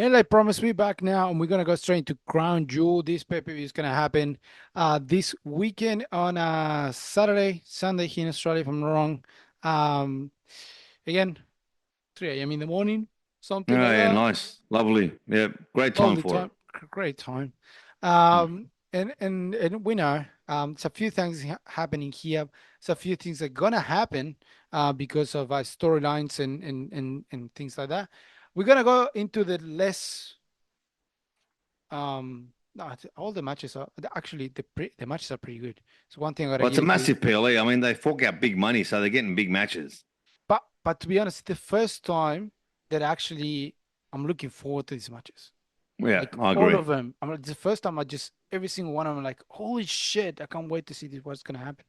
And I promise we're back now, and we're gonna go straight into Crown Jewel. This pay-per-view is gonna happen this weekend on Saturday, Sunday here in Australia, if I'm not wrong. Um, again, 3 a.m. in the morning, something Oh, like yeah, that. nice. Lovely. Yeah, great time Lovely for it. time, great time. Mm. And we know it's a few things happening here. It's a few things that are gonna happen because of storylines and things like that. We're gonna go into the less no, all the matches are actually the matches are pretty good. So one thing I gotta Well, it's give a it to you. massive PLE. I mean, they fork out big money, so they're getting big matches. But to be honest, the first time that actually I'm looking forward to these matches. Yeah, Like I all agree. of them. I'm like the first time I just every single one of them like, holy shit, I can't wait to see this what's gonna happen.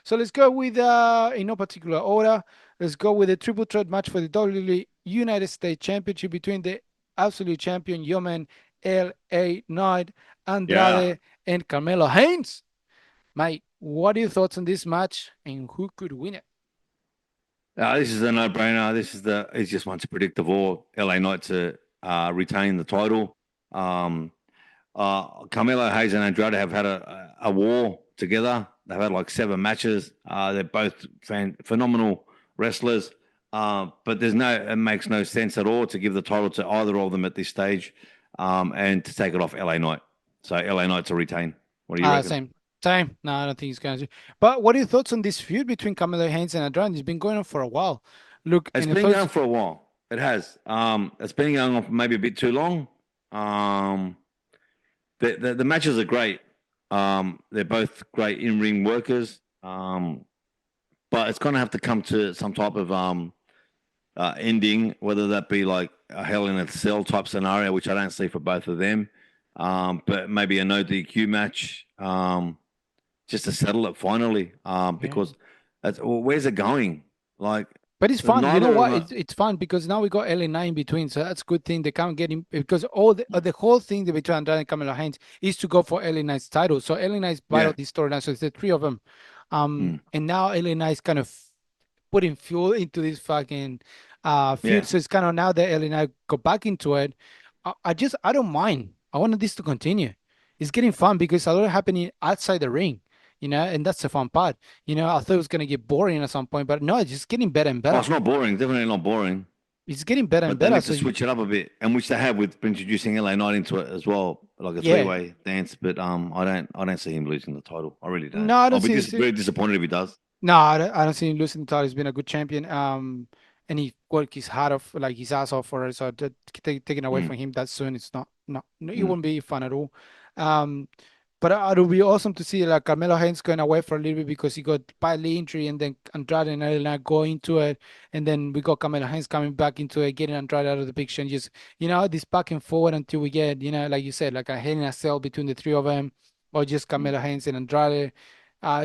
So let's go with in no particular order. Let's go with a triple threat match for the WWE United States Championship between the absolute champion Yeoman LA Knight, Yeah. Andrade, and Carmelo Haynes. Mate, what are your thoughts on this match and who could win it? This is a no-brainer. It's just one to predict the war. LA Knight to retain the title. Um, Carmelo Hayes and Andrade have had a war together. They've had like 7 matches. They're both phenomenal wrestlers. But it makes no sense at all to give the title to either of them at this stage, and to take it off LA Knight. So LA Knight to retain. What do you reckon? Same. Same. No, I don't think he's gonna do. But what are your thoughts on this feud between Carmelo Haynes and Andrade? It's been going on for a while. Look, It's in the been going first for a while. It has. It's been going on for maybe a bit too long. Um, the matches are great. They're both great in ring workers. But it's going to have to come to some type of ending, whether that be like a Hell in a Cell type scenario, which I don't see for both of them. But maybe a no DQ match, just to settle it finally. yeah. Because where's it going? Like But it's fun. You know neither of what? them are. It's fun because now we got LA9 in between, so that's a good thing. They can't get him because all the whole thing that between Andrade and Camelo Haynes is to go for LA9's title. So LA9's Yeah. battled this storyline. So it's the three of them. Mm, And now LA9 is kind of putting fuel into this fucking yeah. feud. So it's kind of now that LA9 go back into it. I don't mind. I want this to continue. It's getting fun because a lot happening outside the ring, and that's the fun part. I thought it was gonna get boring at some point, but no, it's just getting better and Oh, better. it's not boring. Definitely not boring. It's getting better and But they better. need So to switch it up a bit, and which they have with introducing LA Knight into it as well, like a yeah, three-way dance. But I don't see him losing the title. I really don't. no, I I'll don't be see. very disappointed if he does. No, I don't see him losing the title. He's been a good champion. And he worked his heart off, like his ass off for it. So taking away Mm, from him that soon, it's not, no, it mm. won't be fun at all. Um, but it would be awesome to see like Carmelo Hayes going away for a little bit because he got badly injury, and then Andrade and Elena go into it, and then we got Carmelo Hayes coming back into it, getting Andrade out of the picture, and just this back and forward until we get like you said, like a Hell in a Cell between the three of them, or just Mm. Carmelo Hayes and Andrade.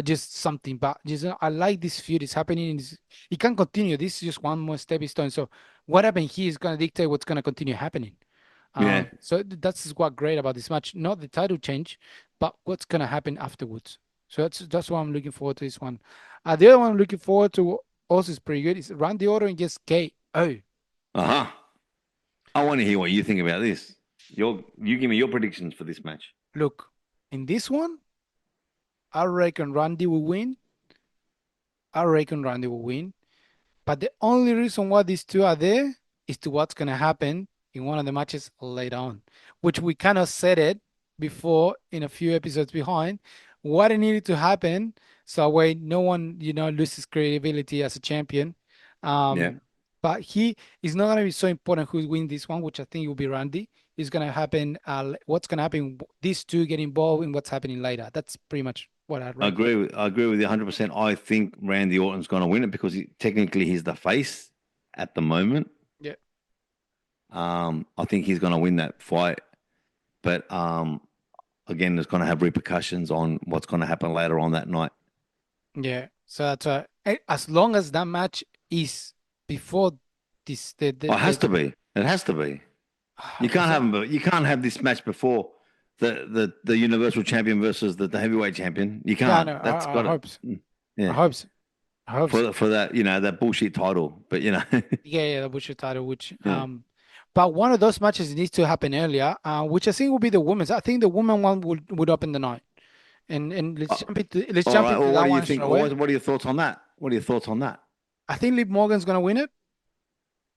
Just something, but just I like this feud is happening. It can continue. This is just one more stepping stone. So what happened here is going to dictate what's going to continue happening. Yeah, So that's what great about this match. Not the title change, but what's going to happen afterwards. So that's why I'm looking forward to this one. The other one I'm looking forward to also is pretty good. Is Randy Orton against KO. uh-huh. I want to hear what you think about this. You give me your predictions for this match. Look, in this one, I reckon Randy will win. I reckon Randy will win. But the only reason why these two are there is to what's going to happen in one of the matches later on, which we kind of said it before in a few episodes behind. What it needed to happen so way no one, loses credibility as a champion. Yeah, Um, but he is not going to be so important who wins this one, which I think will be Randy. It's going to happen. What's going to happen? These two get involved in what's happening later. That's pretty much what I reckon. I agree with you 100%. I think Randy Orton's going to win it because technically he's the face at the moment. Yeah. I think he's going to win that fight, but again, it's going to have repercussions on what's going to happen later on that night. Yeah, so that's as long as that match is before this, Oh, it has to be. It has to be. You can't because have them. You can't have this match before the Universal Champion versus the heavyweight champion. You yeah, can't. no, That's I got it. hope so. I Yeah, hope so. I hope so. for that that bullshit title. But Yeah, yeah, the Butcher title, which yeah, But one of those matches needs to happen earlier, which I think will be the women's. I think the women one would open the night, and Uh, let's all jump right. into Well, what that do you one straight think? away. What are your thoughts on that? What are your thoughts on that? I think Liv Morgan's gonna win it,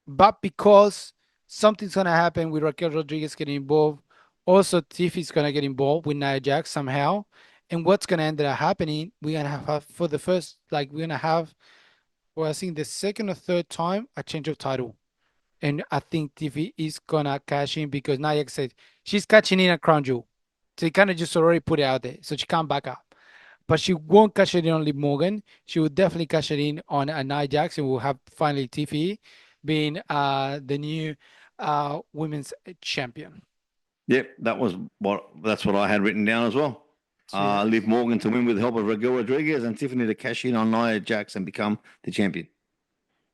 but because something's gonna happen with Raquel Rodriguez getting involved, also Tiffy's gonna get involved with Nia Jax somehow, and what's gonna end up happening? We're gonna have for the first, like we're gonna have, well, I think the second or third time a change of title. And I think TV is gonna cash in because Nayak said she's catching in a crown jewel. So he kind of just already put it out there. So she can't back up. But she won't cash it in on Liv Morgan. She will definitely cash it in on Nia Jax, and we'll have finally TV being the new women's champion. Yep, that's what I had written down as well. Sweet Liv as. Morgan to win with the help of Raquel Rodriguez and Tiffany to cash in on Nia Jax and become the champion.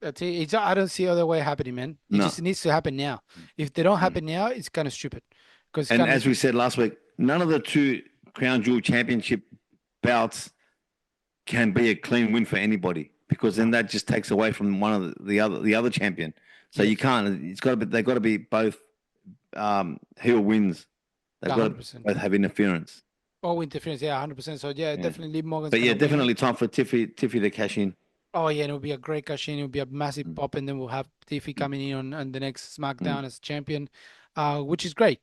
That's it. I don't see other way happening, man. It No. just needs to happen now. If they don't Mm. happen now, it's kind of stupid. Because And kind as of we said last week, none of the two Crown Jewel Championship bouts can be a clean win for anybody because then no. that just takes away from one of the other champion. So you Yes. can't. It's got to be. They've got to be both heel wins. They've Yeah, got to 100%. both have interference. Oh, interference. Yeah, 100%. So yeah, Yeah. definitely Liv Morgan's But yeah, gonna win it. definitely time for Tiffy to cash in. Oh yeah, it'll be a great cash in. It'll be a massive Mm, pop, and then we'll have Tiffy mm, coming in on the next mm, SmackDown as champion, which is great.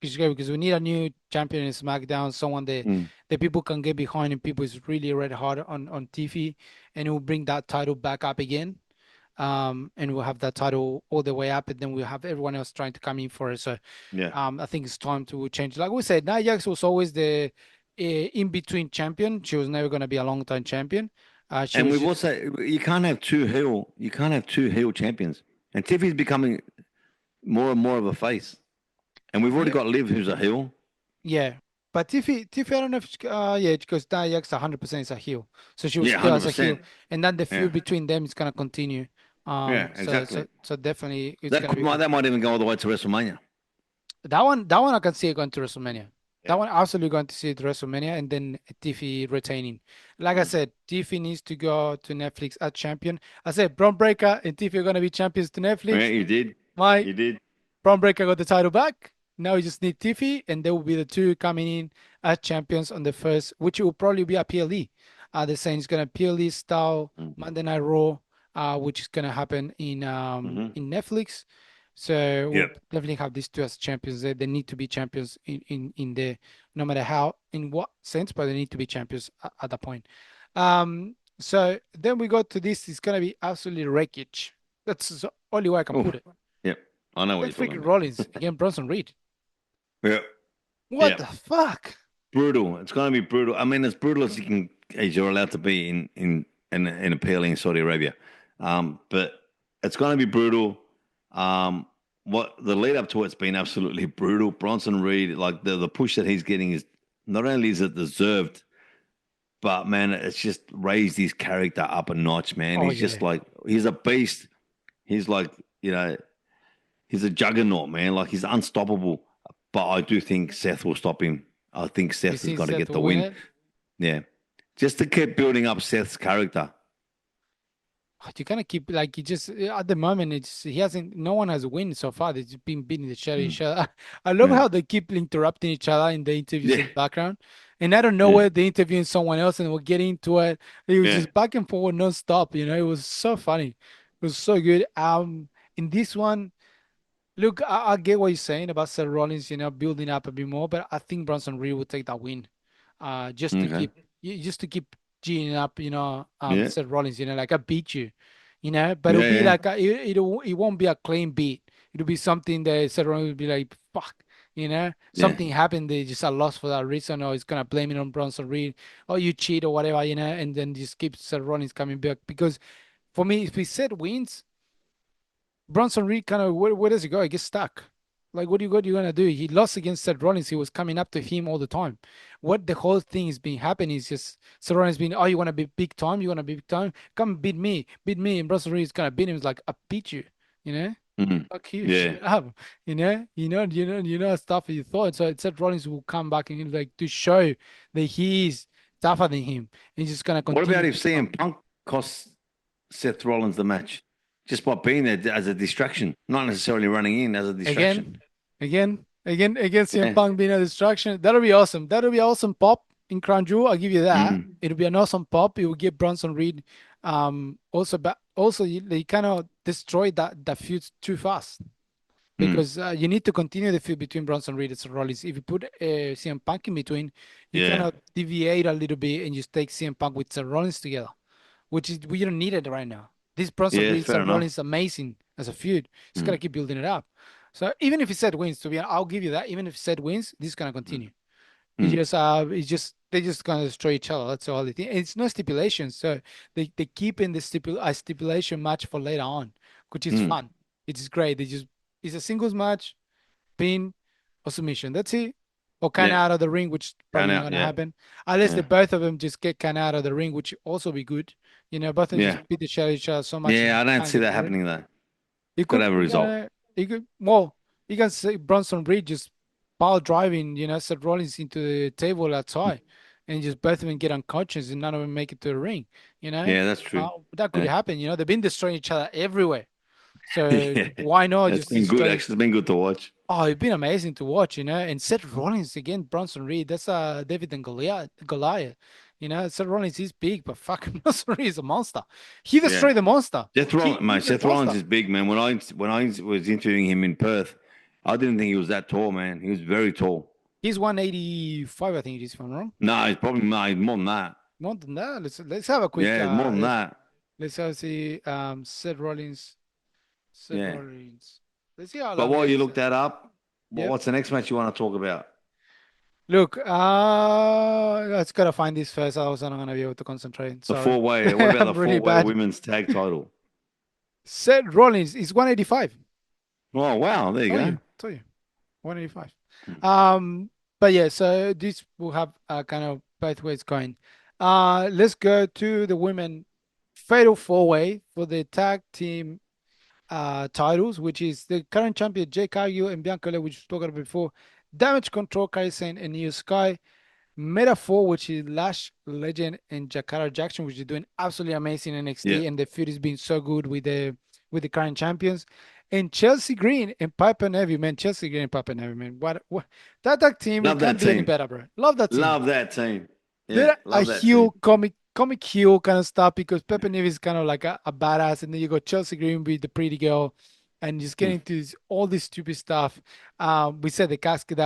Which is great because we need a new champion in SmackDown, someone mm. that people can get behind, and people is really red hard on Tiffy, and it will bring that title back up again. And we'll have that title all the way up, and then we'll have everyone else trying to come in for it. So, Yeah. I think it's time to change. Like we said, Nia Jax was always the in between champion. She was never going to be a long time champion. She And was we've just also you can't have two heel champions. And Tiffy's becoming more and more of a face. And we've already yeah, got Liv who's a heel. yeah. But Tiffy, I don't know if yeah, because Nia Jax 100% is a heel, so she was Yeah, still hundred as a heel, percent. and then the Yeah. feud between them is gonna continue. Yeah, So exactly. definitely it's gonna be That might even go all the way to WrestleMania. that one I can see it going to WrestleMania. That Yeah. one absolutely going to see it WrestleMania, and then Tiffy retaining. Like I Mm. said, Tiffy needs to go to Netflix as champion. I said Braun Breaker and Tiffy are gonna be champions to Yeah, Netflix. you did. My You did. Braun Breaker got the title back. Now we just need Tiffy, and they will be the two coming in as champions on the first, which will probably be a PLE. They're saying it's gonna PLE style Mm. Monday Night Raw, which is gonna happen Hmm. in Netflix. So we'll Yep. definitely have these two as champions. They need to be champions in the no matter how in what sense, but they need to be champions at that point. So then we go to this. It's gonna be absolutely wreckage. That's the only way I can Oh, put it. yep. I know what Seth you're talking freaking about. Rollins against Bronson Reed. Yep. What Yep. the fuck? Brutal. It's going to be brutal. I mean, as brutal as you're allowed to be in a PLE in Saudi Arabia. But it's going to be brutal. What the lead up to it's been absolutely brutal. Bronson Reed, like the push that he's getting is not only is it deserved, but man, it's just raised his character up a notch, man. Oh He's yeah. just like he's a beast. He's like, you know, he's a juggernaut, man. Like he's unstoppable. But I do think Seth will stop him. I think You Seth has see got to Seth get the will win win. it. Yeah. Just to keep building up Seth's character. You kind of keep like you just at the moment it's he hasn't no one has win so far. They've just been beating the shit out of Mm. each other. I love Yeah. how they keep interrupting each other in the interviews in Yeah. the background. And I don't know Yeah. where they're interviewing someone else and we're getting into it. It was Yeah. just back and forward non-stop, you know. It was so funny. It was so good. In this one, look, I get what you're saying about Seth Rollins, building up a bit more, but I think Bronson Reed will take that win. Just to Okay. keep geeing up, Yeah. Seth Rollins, like I beat you, but it'll Yeah. be Yeah. like it won't be a clean beat. It'll be something that Seth Rollins will be like, fuck, Yeah. something happened. They just are lost for that reason, or he's gonna blame it on Bronson Reed, or you cheat or whatever, and then just keep Seth Rollins coming back. Because for me, if we Seth wins, Bronson Reed kind of where does he go? He gets stuck. Like what are you gonna do? He lost against Seth Rollins. He was coming up to him all the time. What the whole thing is being happening is just Seth Rollins being, oh, you wanna be big time? You wanna be big time? Come beat me. And Bronson Reed is gonna beat him. It's like I beat you, you know? Mm. Fuck you, Yeah. shut up. Stuff you thought. So Seth Rollins will come back and like to show that he's tougher than him. He's just gonna What continue about to if keep CM on. Punk costs Seth Rollins the match? just by being there as a distraction, not necessarily running in as a distraction. Again, again, CM Yeah. Punk being a distraction. That'll be awesome. That'll be awesome pop in Crown Jewel. I'll give you that. Mm. It'll be an awesome pop. It will give Bronson Reed also, but also they kind of destroyed that feud too fast Mm. because you need to continue the feud between Bronson Reed and Seth Rollins. If you put CM Punk in between, you kind Yeah. of deviate a little bit and just take CM Punk with Seth Rollins together, which is we don't need it right now. This Bronson Yeah. Reed Fair Seth enough. Rollins is amazing as a feud. Just gotta Mm. keep building it up. So even if he said wins, to be honest, I'll give you that. Even if he said wins, this is gonna Mm. continue. Mm. It's just they just gonna destroy each other. That's all. It's no stipulation, so they keep in the stipulation match for later on, which is Mm. fun. It's great. They just it's a singles match, pin or submission. That's it. Or kind Yeah. of out of the ring, which Count probably not out. gonna Yeah. happen, unless the Yeah. both of them just get kind of out of the ring, which also be good. Both of them just Yeah. beat the shit out of each other so much they Yeah. just I don't can't see get to that the ring. happening though. You Got to could, have a result. well, you can say Bronson Reed just power driving, Seth Rollins into the table outside, and just both of them get unconscious and none of them make it to the ring. You know, Yeah, that's true. that could Yeah. happen. They've been destroying each other everywhere. So Yeah. why not It's just been good. destroy? Actually, it's been good to watch. Oh, it's been amazing to watch, And Seth Rollins again, Bronson Reed, that's David and Goliath. Seth Rollins is big, but fucking Bronson Reed is a monster. He Yeah. destroyed the monster. Seth He Rollins, mate. is the Seth Rollins monster. is big, man. When I was interviewing him in Perth, I didn't think he was that tall, man. He was very tall. He's 185, I think it is, if I'm wrong. No, he's probably no, he's more than that. More than that. Let's have a quick Yeah, more than that. let's have see Seth Rollins. Seth Yeah. Rollins. Let's see how But long while you is look it. that up, Yep. what's the next match you want to talk about? Look, let's gotta find this first. I was not gonna be able to concentrate. The Sorry. four way. What about I'm the really four way bad. women's tag title? Seth Rollins is 185. Oh wow, there you go. Told you. 185. Hmm. But yeah, so this will have kind of both ways going. Let's go to the women fatal four way for the tag team titles, which is the current champion Jake Cargill and Bianca Belair, which we spoke about before. Damage Control, Kairi Sane and Io Sky. Metaphor, which is Lash Legend and Jakara Jackson, which is doing absolutely amazing in Yeah. NXT, and the feud has been so good with the current champions. And Chelsea Green and Piper Neville, man. Chelsea Green and Piper Neville, man. What that tag team, it Love can't that be any team. better, bro. Love that team. Love that team. Yeah, They're a love that team. heel comic heel kind of stuff because Pepe Neves is kind of like a badass, and then you got Chelsea Green with the pretty girl, and just Hmm. getting to all this stupid stuff. We said the casket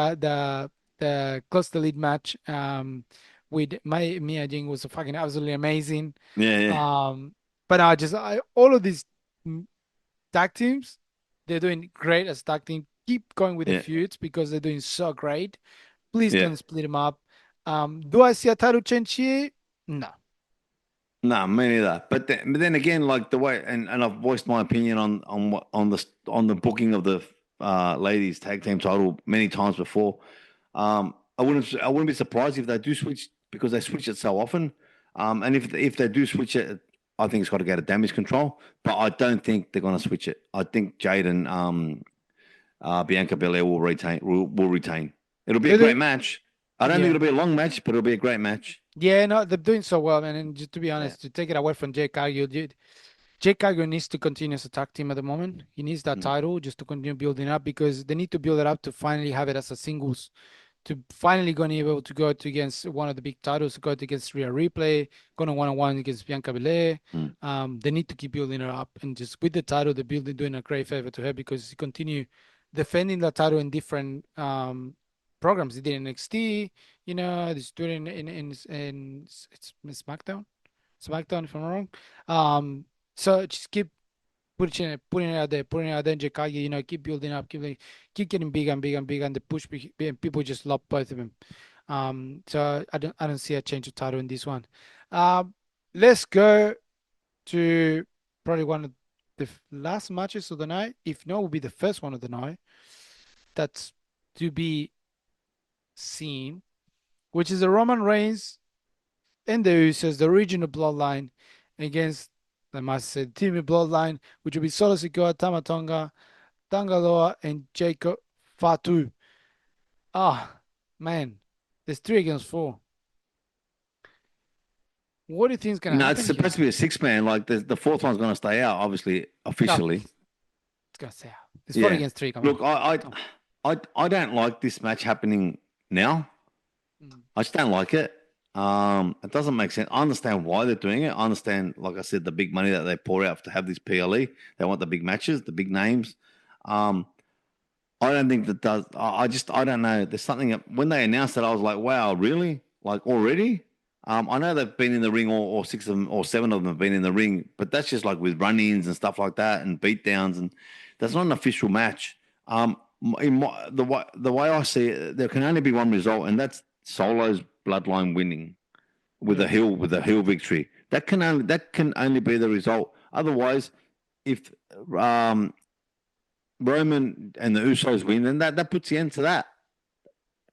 the close the lead match with my Mia Jing was fucking absolutely amazing. Yeah, yeah, Um, but all of these mm, tag teams, they're doing great as tag team. Keep going with the yeah, feuds because they're doing so great. Please yeah. don't split them up. Do I see a title change here? No. No, me neither. But then again, like the way, and I've voiced my opinion on what on the booking of the ladies tag team title many times before. I wouldn't be surprised if they do switch because they switch it so often. And if they do switch it, I think it's got to go to damage control. But I don't think they're going to switch it. I think Jade and Bianca Belair will retain. It'll be a They're great doing, match. I don't think yeah. it'll be a long match, but it'll be a great match. Yeah, no, they're doing so well, man. And just to be Yeah. honest, to take it away from Jake Cargill, Jake Cargill needs to continue as a tag team at the moment. He needs that Mm, title just to continue building up because they need to build it up to finally have it as a singles, to finally going to be able to go to against one of the big titles, go to against Rhea Ripley, going to one-on-one against Bianca Belair. mm. They need to keep building her up, and just with the title, they're building doing a great favor to her because he continue defending the title in different programs. He did in NXT, he's doing it in it's SmackDown, if I'm not wrong. So just keep putting it out there in Chicago, keep building up, keep getting bigger and bigger and bigger, and the and people just love both of them. So I don't see a change of title in this one. Um, let's go to probably one of the last matches of the night. If not, will be the first one of the night. That's to be seen, which is the Roman Reigns and the Usos, the original bloodline, against I must say, the team bloodline, which will be Solo Sikoa, Tamatonga, Tangaloa, and Jacob Fatu. Ah, man, there's three against four. What do you think is gonna No, it's happen here? supposed to be a six-man. Like the fourth one's going to stay out, obviously, Oh, officially. it's gonna say out. It's four Yeah. against three. Come on. Look, I, Come I don't like this match happening now. on. Mm. I just don't like it. It doesn't make sense. I understand why they're doing it. I understand, like I said, the big money that they pour out to have this PLE. They want the big matches, the big names. Um, I don't think that does. I don't know. There's something when they announced it, I was like, wow, really? Like already? I know they've been in the ring, or six of them, or seven of them have been in the ring, but that's just like with run-ins and stuff like that, and beatdowns, and that's not an official match. The way I see it, there can only be one result, and that's Solo's bloodline winning with Yeah. a heel victory. That can only be the result. Otherwise, if um, Roman and the Usos win, then that puts the end to that.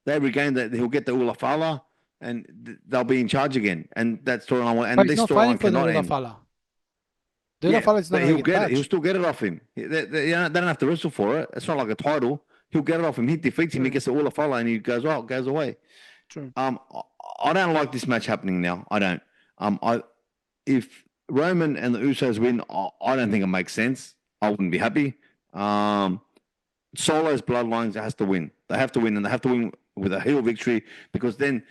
They regain that, he'll get the Ulafala, and they'll be in charge again. And that storyline, But and he's this not fighting storyline for the cannot end. Ulafala. The Yeah, Ulafala is not but gonna he'll get the get it. He'll badge. still get it off him. They don't have to wrestle for it. It's not like a title. He'll get it off him. He defeats him. He True. gets the Ulafala, and he goes, well, goes away. True. Um, I don't like this match happening now. I don't. I If Roman and the Usos win, I don't think it makes sense. I wouldn't be happy. Um, Solo's bloodlines has to win. They have to win, and they have to win with a heel victory, because then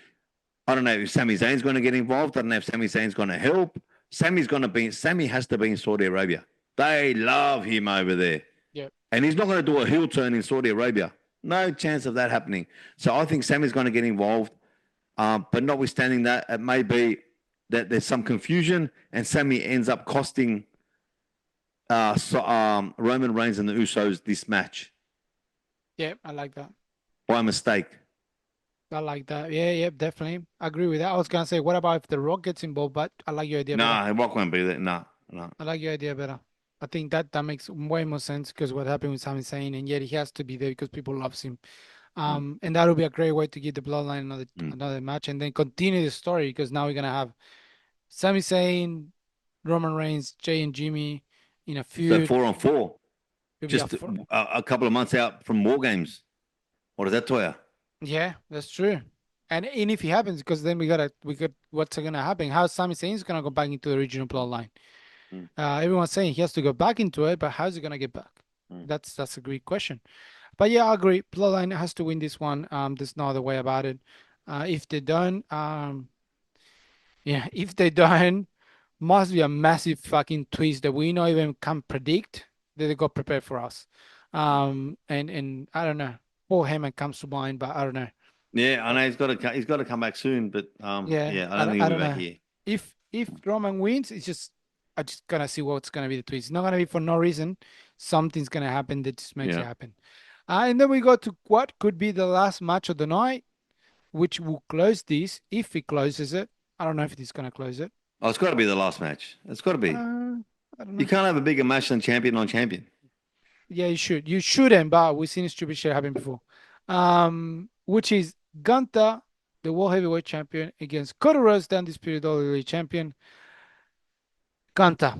I don't know if Sami Zayn's going to get involved. I don't know if Sami Zayn's going to help. Sami has to be in Saudi Arabia. They love him over there, Yeah. and he's not going to do a heel turn in Saudi Arabia. No chance of that happening. So I think Sami's going to get involved. But notwithstanding that, it may be that there's some confusion, and Sami ends up costing Roman Reigns and the Usos this match Yeah. I like that. by mistake. I like that. Yeah. Yeah. Definitely. I agree with that. I was gonna say, what about if the Rock gets involved? But I like your idea better. Nah, Rock won't be there. Nah, nah. I like your idea better. I think that makes way more sense because what happened with Sami Zayn, and yet he has to be there because people loves him. Mm, And that would be a great way to give the Bloodline mm. another match, and then continue the story because now we're gonna have Sami Zayn, Roman Reigns, Jay and Jimmy in a So feud. 4-on-4, It'll be a just fun. a couple of months out from War Games. What does that tell you? Yeah, that's true. And if it happens, because then we got what's gonna happen? How Sami Zayn is gonna go back into the original Bloodline? Mm, Everyone's saying he has to go back into it, but how's he gonna get back? mm. That's a great question. But yeah, I agree. Bloodline has to win this one. There's no other way about it. If they don't, yeah, if they don't, must be a massive fucking twist that we not even can predict that they got prepared for us. And I don't know. Paul Heyman comes to mind, but I don't know. Yeah, I Uh, know he's got to come back soon, but Yeah, yeah, I don't think I he'll be don't back know. here. If Roman wins, it's just I just gonna see what's gonna be the twist. It's not gonna be for no reason. Something's gonna happen that just makes it Yeah, happen. And then we go to what could be the last match of the night, which will close this if it closes it. I don't know if it's gonna close it. oh, it's got to be the last match. It's got to be. I don't You know. can't have a bigger match than champion on champion. Yeah, you should. You shouldn't, but we've seen stupid shit happen before. Which is Gunther, the World Heavyweight Champion, against Cody Rhodes, the Undisputed WWE Champion. Gunther.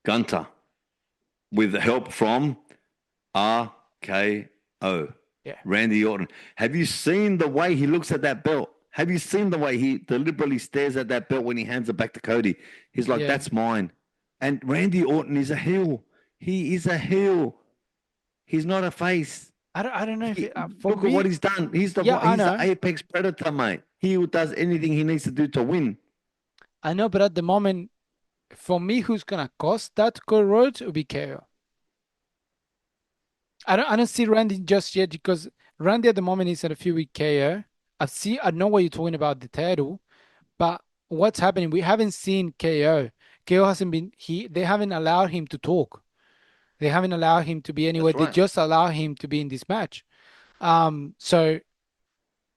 Gunter with help from RKO, Yeah, Randy Orton. Have you seen the way he looks at that belt? Have you seen the way he deliberately stares at that belt when he hands it back to Cody? He's like, yeah. that's mine. And Randy Orton is a heel. He is a heel. He's not a face. I don't know if it, for Look at what me, he's done. yeah, I He's the know. apex predator, mate. He does anything he needs to do to win. I know, but at the moment, for me, who's gonna cost that Cody Rhodes will be KO. I don't see Randy just yet because Randy at the moment is at a few week KO. I know what you're talking about the title, but what's happening? We haven't seen KO. KO hasn't been they haven't allowed him to talk. They haven't allowed him to be anywhere. That's They right. just allow him to be in this match. So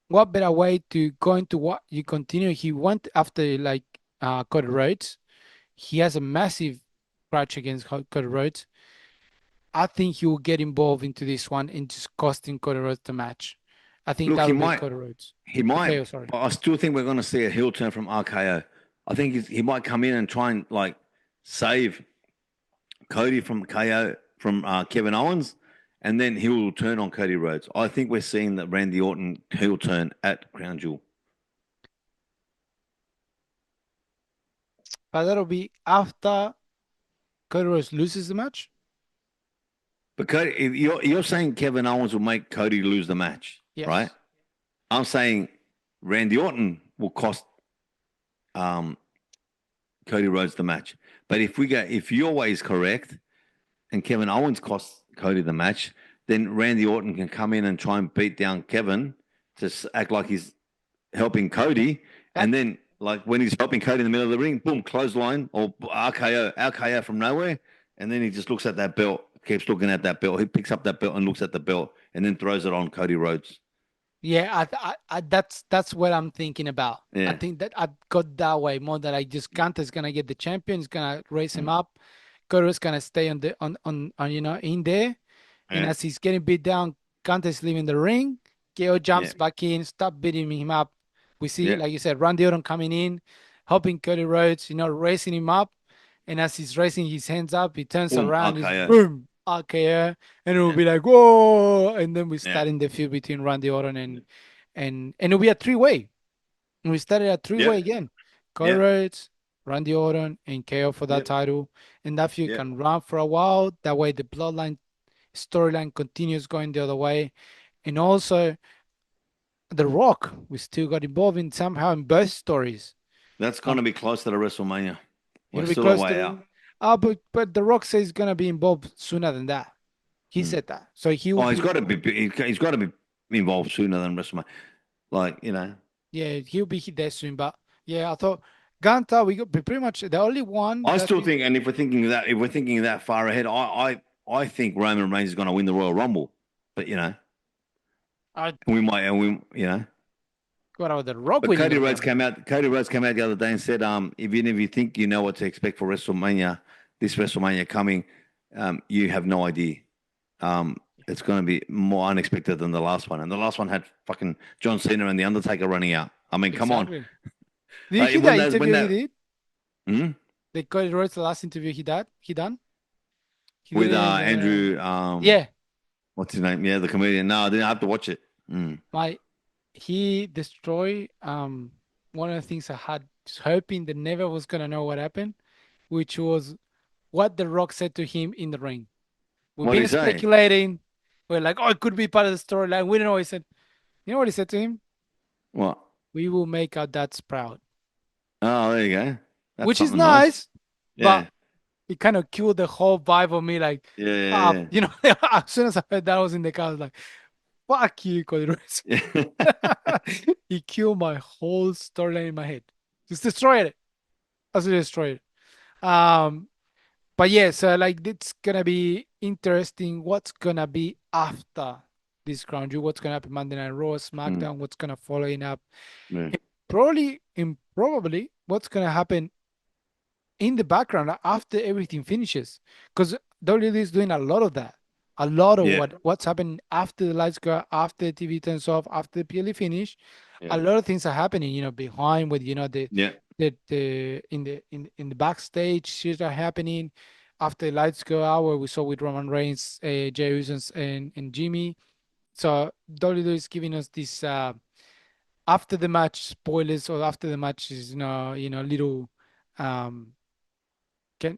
what better way to go into what you continue? He went after like Cody Rhodes. He has a massive grudge against Cody Rhodes. I think he will get involved into this one and just costing Cody Rhodes the match. I think Look, that he will be might, Cody Rhodes. he might, KO, sorry. but I still think we're going to see a heel turn from RKO. I think he might come in and try and like save Cody from KO from Kevin Owens, and then he will turn on Cody Rhodes. I think we're seeing that Randy Orton heel turn at Crown Jewel. but that'll be after Cody Rhodes loses the match. But Cody, if you're saying Kevin Owens will make Cody lose the match, right? Yes. I'm saying Randy Orton will cost um, Cody Rhodes the match. But if your way is correct and Kevin Owens costs Cody the match, then Randy Orton can come in and try and beat down Kevin to act like he's helping Cody, That and then like when he's helping Cody in the middle of the ring, boom, clothesline or RKO from nowhere, and then he just looks at that belt, keeps looking at that belt. He picks up that belt and looks at the belt, and then throws it on Cody Rhodes. Yeah, that's what I'm thinking about. I Yeah, think that I got that way more that I just Kanta's gonna get the champion, he's gonna raise him mm. up. Cody's gonna stay on the on in there. And Yeah, as he's getting beat down, Kante's leaving the ring. KO yeah, jumps back in, stop beating him up. We see, yeah. like you said, Randy Orton coming in, helping Cody Rhodes, raising him up. And as he's raising his hands up, he turns Boom, around, he's RKO. boom, RKO, and it will Yeah, be like, whoa. And then we yeah, start in the feud between Randy Orton and it'll be a three-way. And we started a three-way yeah, again. Cody yeah, Rhodes, Randy Orton, and KO for that yep, title. And that feud yep. can run for a while. That way the bloodline storyline continues going the other way. And also The Rock, we still got involved in somehow in both stories. That's Um, gonna be close to the WrestleMania. We're it'll be still a close way to out. but The Rock says he's gonna be involved sooner than that. He Mm. said that. So he will Oh, he's be got to be. He's got to be involved sooner than WrestleMania. Like yeah, he'll be there soon. But yeah, I thought Ganta, we got pretty much the only one I that still think, and if we're thinking that far ahead, I think Roman Reigns is going to win the Royal Rumble. But I we might, and got out The Rock but winning the Royal. Cody Rhodes came out the other day and said, even if you think you know what to expect for WrestleMania, this WrestleMania coming, you have no idea. Um, it's going to be more unexpected than the last one, and the last one had fucking John Cena and the Undertaker running out. I mean, come on, Exactly. Did you hear when that that when interview he that did? hmm? The Cody Rhodes, the last interview he done? He With didn't Andrew, yeah, what's his name? Yeah, the comedian. No, I didn't have to watch it. Mm. my he destroyed one of the things I had just hoping that never was gonna know what happened, which was what The Rock said to him in the ring. We've What did he been say? speculating. We're like, oh, it could be part of the storyline. We don't know what he said. You know what he said to him? What? We will make our dads proud. Oh, there you go. That's Which is something nice. nice, but Yeah, it kind of killed the whole vibe of me. Like, yeah, yeah, as soon as I heard that I was in the car, I was like, fuck you, Cody Rhodes. yeah. He killed my whole storyline in my head. Just destroyed it. Absolutely destroyed it. But yeah, so like it's gonna be interesting. What's gonna be after this crown jewel? What's gonna happen Monday Night Raw, Mm, SmackDown? What's gonna follow in up? yeah, Probably what's gonna happen in the background after everything finishes, because WWE is doing a lot of that. A lot of yeah, what's happening after the lights go out, after the TV turns off, after the PLE finish. A yeah, lot of things are happening, behind with yeah, the in the backstage shit are happening after the lights go out, where we saw with Roman Reigns, Jey Uso, and Jimmy. So WWE is giving us this after the match spoilers, or after the match is little um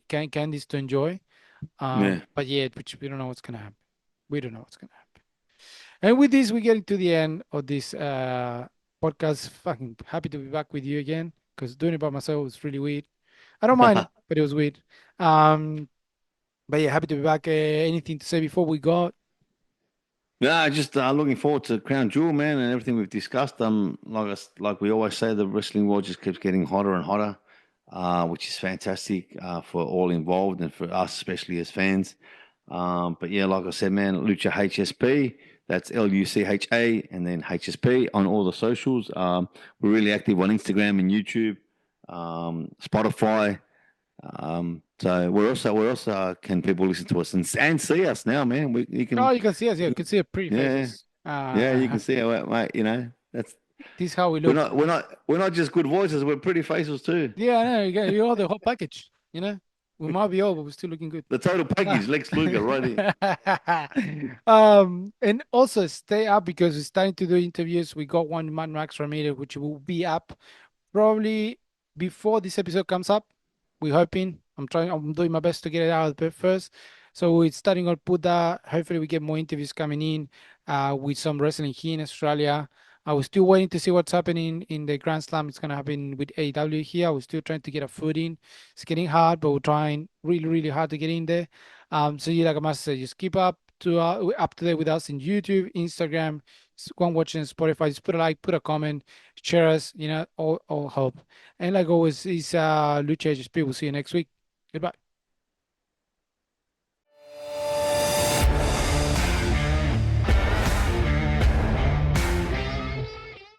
candies to enjoy. yeah. But yeah, which we don't know what's gonna happen. We don't know what's gonna happen. And with this, we get to the end of this podcast. Fucking happy to be back with you again, because doing it by myself was really weird. I don't mind it, but it was weird. Um, but yeah, happy to be back. Anything to say before we go? Yeah, just looking forward to Crown Jewel, man, and everything we've discussed. Like we always say, the wrestling world just keeps getting hotter and hotter, which is fantastic for all involved and for us, especially as fans. But yeah, like I said, man, Lucha HSP. That's LUCHA and then HSP on all the socials. We're really active on Instagram and YouTube, Spotify. So where else can people listen to us and see us now, man? You Oh, can, you can see us. Yeah, you can see our pretty yeah, faces. yeah, you can see it, mate. That's This is how we we're look. not we're not we're not just good voices. We're pretty faces too. Yeah, I know. You all the whole package. We might be old, but we're still looking good. The total Ah. package, Lex Luger, right here. And also stay up, because we're starting to do interviews. We got one Mad Max Ramirez, which will be up probably before this episode comes up. We're hoping. I'm doing my best to get it out there first. So we're starting on put that. Hopefully we get more interviews coming in with some wrestling here in Australia. I was still waiting to see what's happening in the Grand Slam. It's gonna happen with AEW here. We're still trying to get a foot in. It's getting hard, but we're trying really, really hard to get in there. So yeah, like I must say, just keep up to date with us in YouTube, Instagram, one watching Spotify. Just put a like, put a comment, share us. All help. And like always, is Lucha HSP. We'll see you next week. Goodbye.